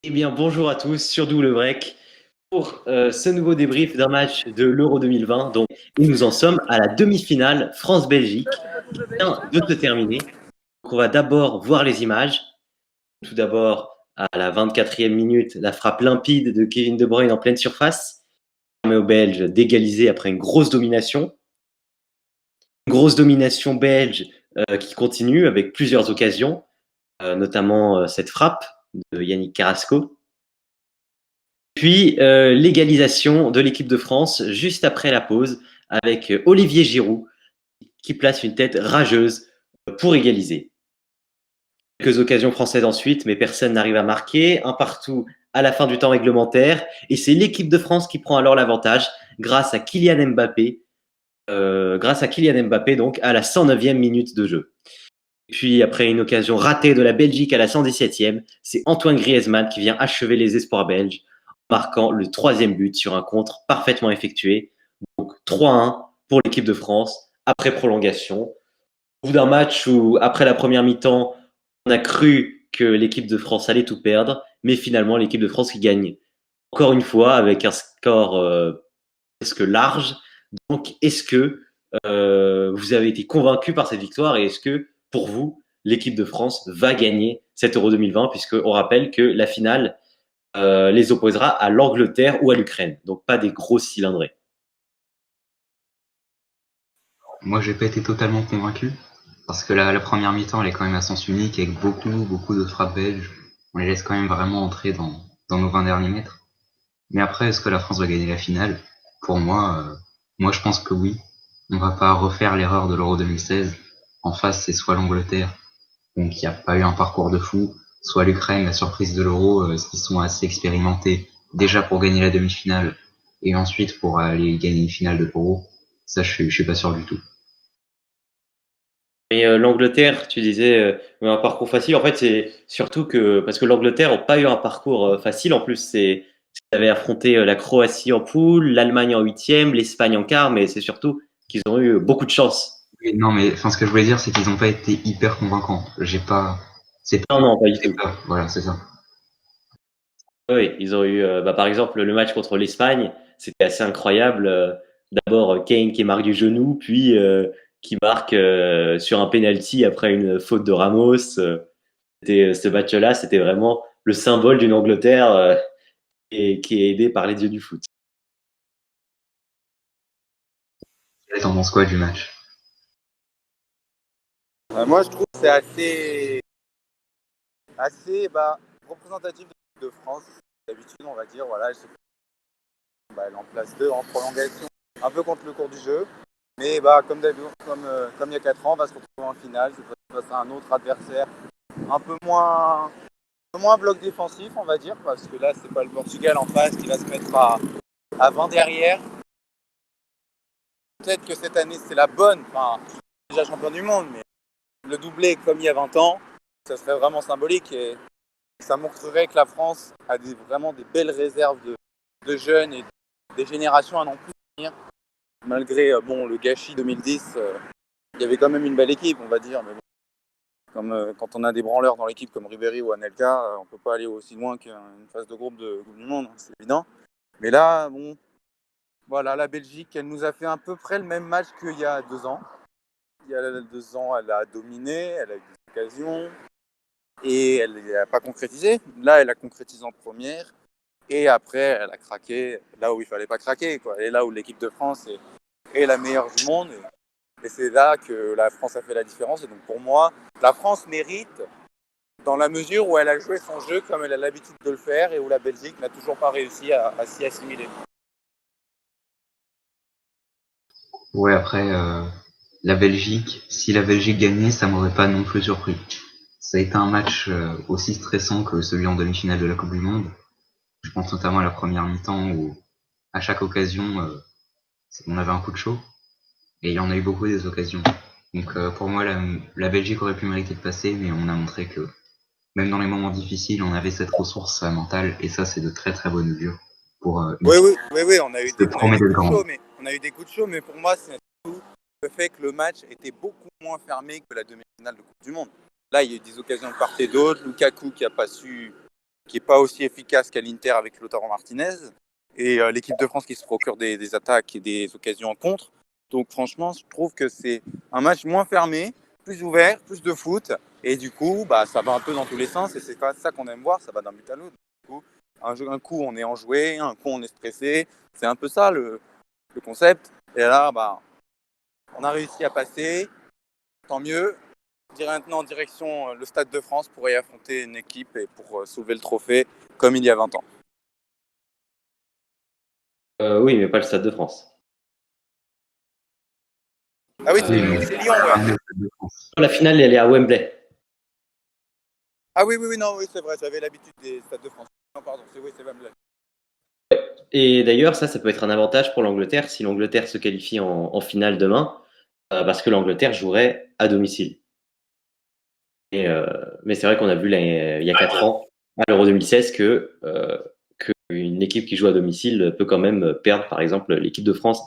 Eh bien, bonjour à tous sur Double Break pour ce nouveau débrief d'un match de l'Euro 2020. Donc, et nous en sommes à la demi-finale France-Belgique qui vient de se terminer. Donc, on va d'abord voir les images. Tout d'abord, à la 24e minute, la frappe limpide de Kevin De Bruyne en pleine surface permet aux Belges d'égaliser après une grosse domination. Une grosse domination belge qui continue avec plusieurs occasions, notamment cette frappe de Yannick Carrasco. Puis l'égalisation de l'équipe de France juste après la pause avec Olivier Giroud qui place une tête rageuse pour égaliser. Quelques occasions françaises ensuite, mais personne n'arrive à marquer. Un partout à la fin du temps réglementaire. Et c'est l'équipe de France qui prend alors l'avantage grâce à Kylian Mbappé. Donc, à la 109e minute de jeu. Puis, après une occasion ratée de la Belgique à la 117e, c'est Antoine Griezmann qui vient achever les espoirs belges marquant le troisième but sur un contre parfaitement effectué. Donc 3-1 pour l'équipe de France après prolongation. Au bout d'un match où, après la première mi-temps, on a cru que l'équipe de France allait tout perdre, mais finalement l'équipe de France qui gagne encore une fois avec un score presque large. Donc est-ce que vous avez été convaincu par cette victoire et est-ce que pour vous, l'équipe de France va gagner cet Euro 2020 puisqu'on rappelle que la finale les opposera à l'Angleterre ou à l'Ukraine. Donc pas des grosses cylindrées. Moi, j'ai pas été totalement convaincu, parce que la première mi-temps, elle est quand même à sens unique, avec beaucoup de frappes belges. On les laisse quand même vraiment entrer dans nos 20 derniers mètres. Mais après, est-ce que la France va gagner la finale? Pour moi, je pense que oui. On va pas refaire l'erreur de l'Euro 2016. En face, c'est soit l'Angleterre, donc il n'y a pas eu un parcours de fou, soit l'Ukraine, la surprise de l'Euro, qui sont assez expérimentés, déjà pour gagner la demi-finale, et ensuite pour aller gagner une finale de l'Euro. Ça, je suis pas sûr du tout. Mais l'Angleterre, tu disais, un parcours facile. En fait, c'est surtout que parce que l'Angleterre n'a pas eu un parcours facile. En plus, ils avaient affronté la Croatie en poule, l'Allemagne en huitième, l'Espagne en quart, mais c'est surtout qu'ils ont eu beaucoup de chance. Oui, non, mais enfin, ce que je voulais dire, c'est qu'ils n'ont pas été hyper convaincants. J'ai pas, Non, non, pas du c'est tout. pas, voilà, c'est ça. Oui, ils ont eu, par exemple, le match contre l'Espagne, c'était assez incroyable. D'abord, Kane qui marque du genou, puis qui marque sur un penalty après une faute de Ramos. Ce match-là, c'était vraiment le symbole d'une Angleterre et qui est aidée par les dieux du foot. T'en penses quoi du match? Moi, je trouve que c'est assez représentatif de l'équipe de France. D'habitude, on va dire, voilà, elle est en place 2 en prolongation, un peu contre le cours du jeu. Mais comme d'habitude, comme il y a 4 ans, on va se retrouver en finale. Face à un autre adversaire un peu moins bloc défensif, on va dire, parce que là, c'est pas le Portugal en face qui va se mettre à 20 derrière. Peut-être que cette année, c'est la bonne. Enfin, déjà champion du monde, mais le doublé comme il y a 20 ans, ça serait vraiment symbolique. Et ça montrerait que la France a vraiment des belles réserves de jeunes et des générations à n'en plus finir. Malgré le gâchis 2010, il y avait quand même une belle équipe, on va dire. Mais bon, comme quand on a des branleurs dans l'équipe comme Ribéry ou Anelka, on ne peut pas aller aussi loin qu'une phase de groupe de Coupe du Monde, hein, c'est évident. Mais là, bon, voilà, la Belgique, elle nous a fait à peu près le même match qu'il y a 2 ans. Il y a 2 ans, elle a dominé, elle a eu des occasions et elle n'a pas concrétisé. Là, elle a concrétisé en première. Et après, elle a craqué là où il fallait pas craquer, quoi. Et là où l'équipe de France est la meilleure du monde. Et c'est là que la France a fait la différence. Et donc pour moi, la France mérite dans la mesure où elle a joué son jeu comme elle a l'habitude de le faire et où la Belgique n'a toujours pas réussi à s'y assimiler. Ouais, après, si la Belgique gagnait, ça m'aurait pas non plus surpris. Ça a été un match aussi stressant que celui en demi-finale de la Coupe du Monde. Je pense notamment à la première mi-temps où, à chaque occasion, on avait un coup de chaud. Et il y en a eu beaucoup des occasions. Donc pour moi, la Belgique aurait pu mériter de passer, mais on a montré que même dans les moments difficiles, on avait cette ressource mentale, et ça, c'est de très très bonne augure pour une Oui, on a eu qui des promet d'être coups de grande. chaud, mais pour moi, c'est surtout le fait que le match était beaucoup moins fermé que la demi-finale de Coupe du Monde. Là, il y a eu des occasions de part et d'autre. Lukaku qui a pas su qui n'est pas aussi efficace qu'à l'Inter avec Lautaro Martinez, et l'équipe de France qui se procure des attaques et des occasions en contre. Donc franchement, je trouve que c'est un match moins fermé, plus ouvert, plus de foot, et du coup, ça va un peu dans tous les sens, et c'est pas ça qu'on aime voir, ça va d'un but à l'autre. Du coup, un coup on est enjoué, un coup on est stressé, c'est un peu ça le concept. Et là, on a réussi à passer, tant mieux. Je dirais maintenant en direction le Stade de France pour y affronter une équipe et pour soulever le trophée comme il y a 20 ans. Oui, mais pas le Stade de France. Ah oui, c'est Lyon, ouais. La finale, elle est à Wembley. Ah oui, non, oui, c'est vrai, j'avais l'habitude des Stades de France. Non, pardon, c'est Wembley. Et d'ailleurs, ça peut être un avantage pour l'Angleterre si l'Angleterre se qualifie en finale demain, parce que l'Angleterre jouerait à domicile. Mais c'est vrai qu'on a vu il y a 4 ans, à l'Euro 2016, qu'une équipe qui joue à domicile peut quand même perdre, par exemple, l'équipe de France,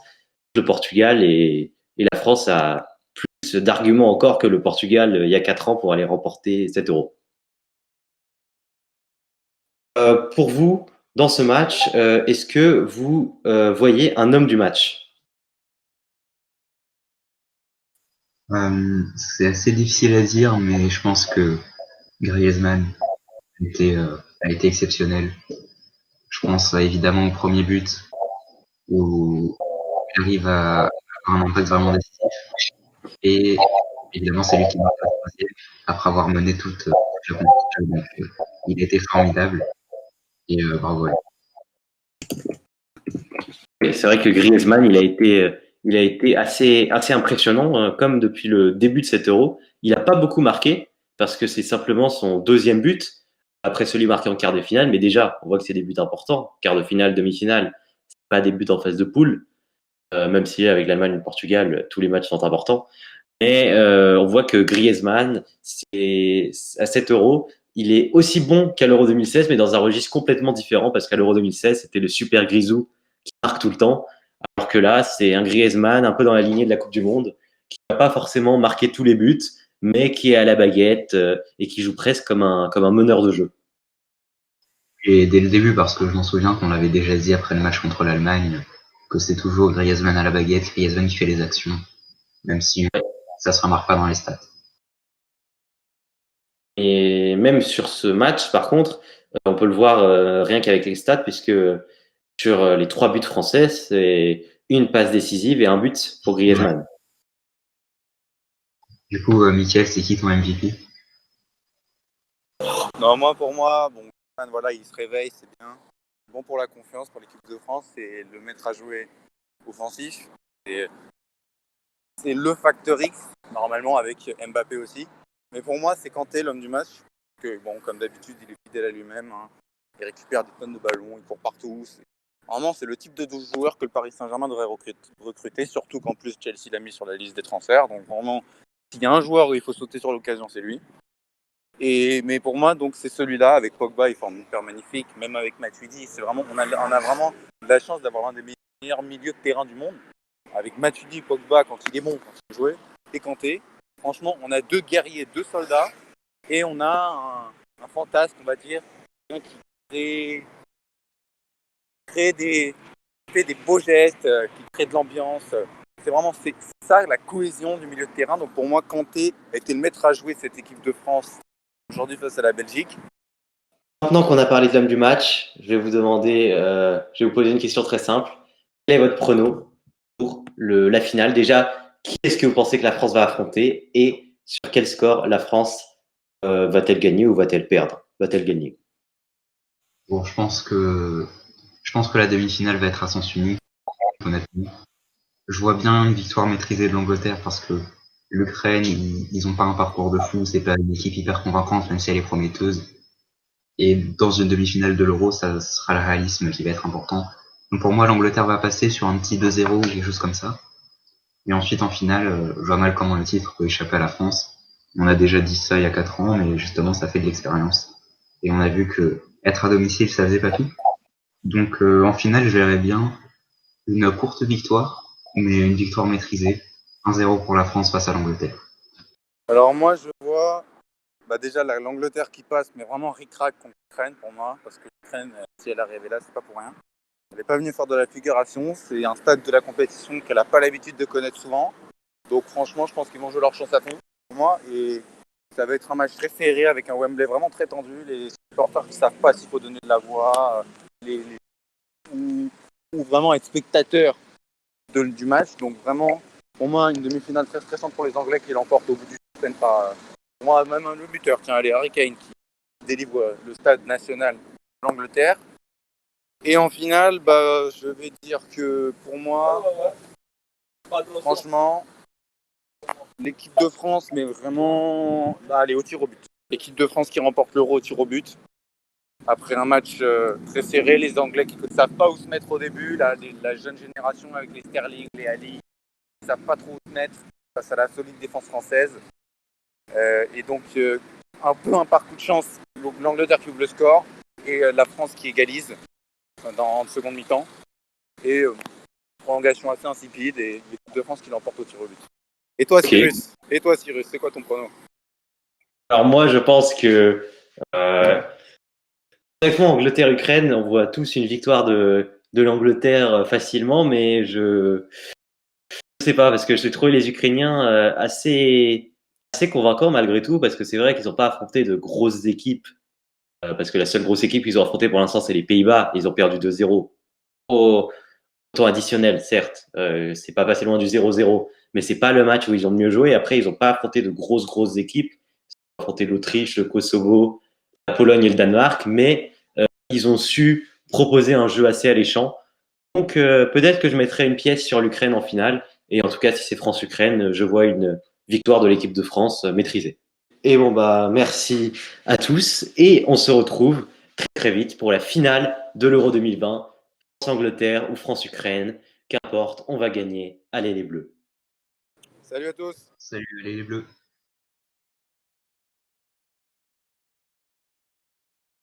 le Portugal, et la France a plus d'arguments encore que le Portugal il y a 4 ans pour aller remporter cet Euro. Pour vous, dans ce match, est-ce que vous voyez un homme du match? C'est assez difficile à dire, mais je pense que Griezmann a été exceptionnel. Je pense évidemment au premier but où il arrive à avoir un impact vraiment décisif. Et évidemment, c'est lui qui marque la troisième après avoir mené toute la compétition. Donc, il était formidable. Et bravo. C'est vrai que Griezmann, il a été assez impressionnant, comme depuis le début de cet Euro. Il n'a pas beaucoup marqué parce que c'est simplement son deuxième but après celui marqué en quart de finale. Mais déjà, on voit que c'est des buts importants. Quart de finale, demi-finale, c'est pas des buts en phase de poule, même si avec l'Allemagne et le Portugal, tous les matchs sont importants. Mais on voit que Griezmann, à 7 euros, il est aussi bon qu'à l'Euro 2016, mais dans un registre complètement différent, parce qu'à l'Euro 2016, c'était le super Grisou qui marque tout le temps, alors que là, c'est un Griezmann un peu dans la lignée de la Coupe du Monde, qui va pas forcément marquer tous les buts, mais qui est à la baguette et qui joue presque comme un meneur de jeu. Et dès le début, parce que je m'en souviens qu'on l'avait déjà dit après le match contre l'Allemagne, que c'est toujours Griezmann à la baguette, Griezmann qui fait les actions, même si ça se remarque pas dans les stats. Et même sur ce match, par contre, on peut le voir rien qu'avec les stats, puisque sur les 3 buts français, c'est une passe décisive et un but pour Griezmann. Ouais. Du coup, Mickaël, c'est qui ton MVP? Non, pour moi, voilà, il se réveille, c'est bien. Bon pour la confiance, pour l'équipe de France, c'est le mettre à jouer offensif. C'est le facteur X, normalement, avec Mbappé aussi. Mais pour moi, c'est Kanté, l'homme du match. Que, comme d'habitude, il est fidèle à lui-même. Hein. Il récupère des tonnes de ballons, il court partout. Vraiment, c'est le type de 12 joueurs que le Paris Saint-Germain devrait recruter, surtout qu'en plus, Chelsea l'a mis sur la liste des transferts. Donc vraiment, s'il y a un joueur où il faut sauter sur l'occasion, c'est lui. Mais pour moi, donc c'est celui-là. Avec Pogba, il forme une paire magnifique. Même avec Matuidi, on a vraiment la chance d'avoir l'un des meilleurs milieux de terrain du monde. Avec Matuidi, Pogba quand il est bon, quand il joue, et Kanté. Franchement, on a 2 guerriers, 2 soldats, et on a un fantasme, on va dire, qui fait des beaux gestes, qui crée de l'ambiance. C'est ça la cohésion du milieu de terrain. Donc pour moi, Kanté a été le maître à jouer de cette équipe de France aujourd'hui face à la Belgique. Maintenant qu'on a parlé de l'homme du match, je vais vous poser une question très simple. Quel est votre prono pour la finale? Déjà, qui est-ce que vous pensez que la France va affronter et sur quel score la France va-t-elle gagner ou va-t-elle perdre? Va-t-elle gagner? Bon, je pense que la demi-finale va être à sens unique, honnêtement. Je vois bien une victoire maîtrisée de l'Angleterre parce que l'Ukraine, ils ont pas un parcours de fou, c'est pas une équipe hyper convaincante, même si elle est prometteuse. Et dans une demi-finale de l'Euro, ça sera le réalisme qui va être important. Donc pour moi, l'Angleterre va passer sur un petit 2-0 ou quelque chose comme ça. Et ensuite, en finale, je vois mal comment le titre peut échapper à la France. On a déjà dit ça il y a 4 ans, mais justement, ça fait de l'expérience. Et on a vu que être à domicile, ça faisait pas tout. Donc en finale, je verrais bien une courte victoire, mais une victoire maîtrisée. 1-0 pour la France face à l'Angleterre. Alors moi, je vois Bah déjà l'Angleterre qui passe, mais vraiment ric-rac contre l'Ukraine pour moi, parce que l'Ukraine, si elle est arrivée là, c'est pas pour rien. Elle n'est pas venue faire de la figuration, c'est un stade de la compétition qu'elle n'a pas l'habitude de connaître souvent. Donc franchement, je pense qu'ils vont jouer leur chance à fond pour moi. Et ça va être un match très serré avec un Wembley vraiment très tendu. Les supporters qui ne savent pas s'il faut donner de la voix ou vraiment être spectateur du match. Donc vraiment, pour moi, une demi-finale très stressante pour les Anglais qui l'emportent au bout du système par moi, même le buteur. Tiens, allez, Harry Kane qui délivre le stade national de l'Angleterre. Et en finale, bah, je vais dire que pour moi, franchement, l'équipe de France, mais vraiment, allez, au tir au but. L'équipe de France qui remporte l'Euro au tir au but. Après un match très serré, les Anglais qui ne savent pas où se mettre au début, la jeune génération avec les Sterling, les Ali, ils ne savent pas trop où se mettre face à la solide défense française. Et donc, un peu un parcours de chance, l'Angleterre qui ouvre le score et la France qui égalise en seconde mi-temps. Et prolongation assez insipide et l'équipe de France qui l'emporte au tir au but. Et toi, Cyrus, c'est quoi ton prono? Alors moi, je pense que honnêtement, Angleterre-Ukraine, on voit tous une victoire de l'Angleterre facilement, mais je sais pas, parce que j'ai trouvé les Ukrainiens assez convaincants malgré tout, parce que c'est vrai qu'ils n'ont pas affronté de grosses équipes, parce que la seule grosse équipe qu'ils ont affrontée pour l'instant, c'est les Pays-Bas. Ils ont perdu 2-0 au temps additionnel, certes. C'est pas passé loin du 0-0, mais c'est pas le match où ils ont mieux joué. Après, ils n'ont pas affronté de grosses équipes. Ils ont affronté l'Autriche, le Kosovo, la Pologne et le Danemark, mais ils ont su proposer un jeu assez alléchant. Donc peut-être que je mettrai une pièce sur l'Ukraine en finale. Et en tout cas, si c'est France-Ukraine, je vois une victoire de l'équipe de France maîtrisée. Et bon, bah, merci à tous. Et on se retrouve très vite pour la finale de l'Euro 2020. France-Angleterre ou France-Ukraine. Qu'importe, on va gagner. Allez les Bleus. Salut à tous. Salut les Bleus.